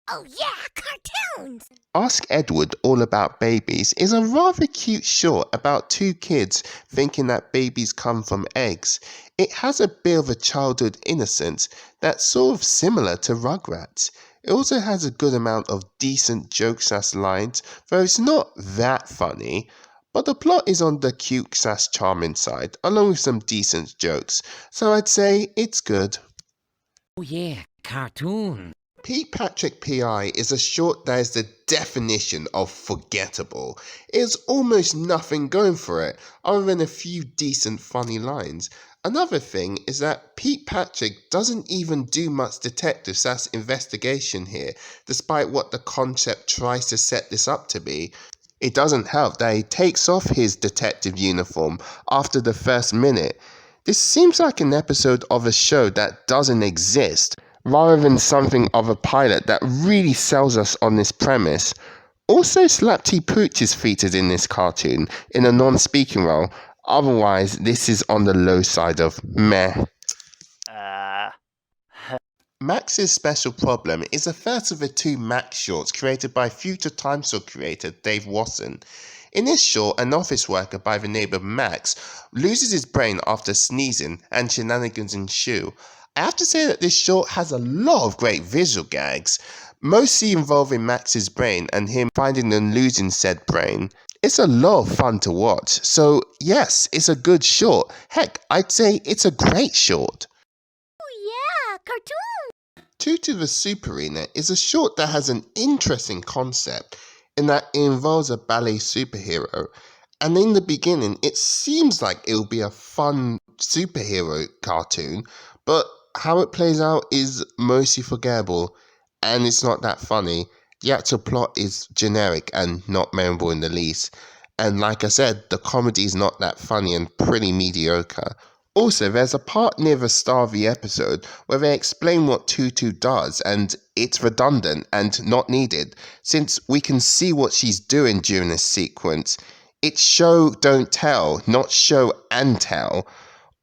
Oh yeah, cartoons! Ask Edward All About Babies is a rather cute short about two kids thinking that babies come from eggs. It has a bit of a childhood innocence that's sort of similar to Rugrats. It also has a good amount of decent jokes as lines, though it's not that funny. But the plot is on the cute / charming side, along with some decent jokes, so I'd say it's good. Oh yeah, cartoon. Pete Patrick PI is a short that is the definition of forgettable. It's almost nothing going for it, other than a few decent funny lines. Another thing is that Pete Patrick doesn't even do much detective / investigation here, despite what the concept tries to set this up to be. It doesn't help that he takes off his detective uniform after the first minute. This seems like an episode of a show that doesn't exist, rather than something of a pilot that really sells us on this premise. Also, Slapty Pooch is featured in this cartoon in a non-speaking role. Otherwise, this is on the low side of meh. Max's special problem is the first of the two Max shorts created by future Time Store creator Dave Wasson. In this short, an office worker by the name of Max loses his brain after sneezing and shenanigans ensue. I have to say that this short has a lot of great visual gags, mostly involving Max's brain and him finding and losing said brain. It's a lot of fun to watch, so yes, it's a good short. Heck, I'd say it's a great short. Oh yeah, cartoons! Tutu the Superina is a short that has an interesting concept in that it involves a ballet superhero, and in the beginning it seems like it'll be a fun superhero cartoon, but how it plays out is mostly forgettable and it's not that funny. The actual plot is generic and not memorable in the least, and like I said, the comedy is not that funny and pretty mediocre. Also, there's a part near the start of the episode where they explain what Tutu does, and it's redundant and not needed, since we can see what she's doing during this sequence. It's show, don't tell, not show and tell.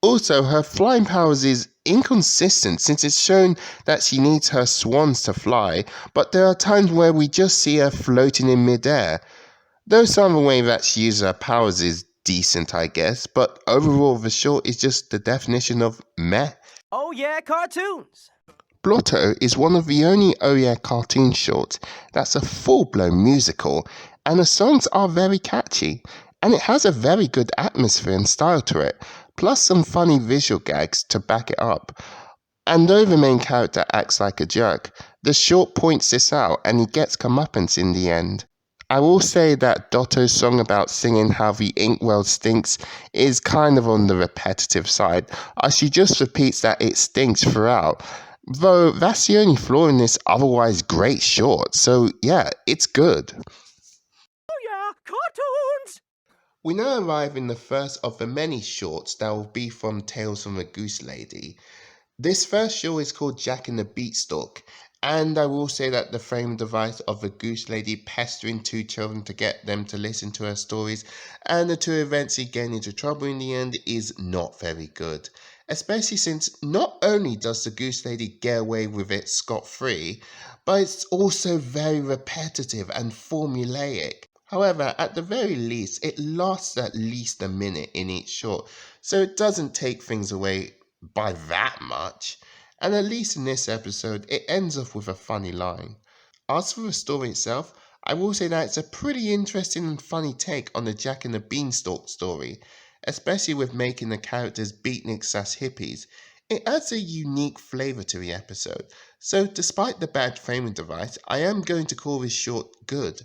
Also, her flying powers is inconsistent since it's shown that she needs her swans to fly, but there are times where we just see her floating in midair. Though some of the way that she uses her powers is decent, I guess, but overall the short is just the definition of meh. Oh yeah, cartoons! Blotto is one of the only Oh Yeah cartoon shorts that's a full-blown musical, and the songs are very catchy, and it has a very good atmosphere and style to it, plus some funny visual gags to back it up. And though the main character acts like a jerk, the short points this out and he gets comeuppance in the end. I will say that Dotto's song about singing how the inkwell stinks is kind of on the repetitive side, as she just repeats that it stinks throughout. Though that's the only flaw in this otherwise great short, so yeah, it's good. Oh yeah, cartoons! We now arrive in the first of the many shorts that will be from Tales from a Goose Lady. This first short is called Jack and the Beanstalk, and I will say that the frame device of the Goose Lady pestering two children to get them to listen to her stories and the two eventually getting into trouble in the end is not very good. Especially since not only does the Goose Lady get away with it scot-free, but it's also very repetitive and formulaic. However, at the very least, it lasts at least a minute in each short, so it doesn't take things away by that much. And at least in this episode, it ends off with a funny line. As for the story itself, I will say that it's a pretty interesting and funny take on the Jack and the Beanstalk story, especially with making the characters beatniks / hippies. It adds a unique flavour to the episode, so despite the bad framing device, I am going to call this short good.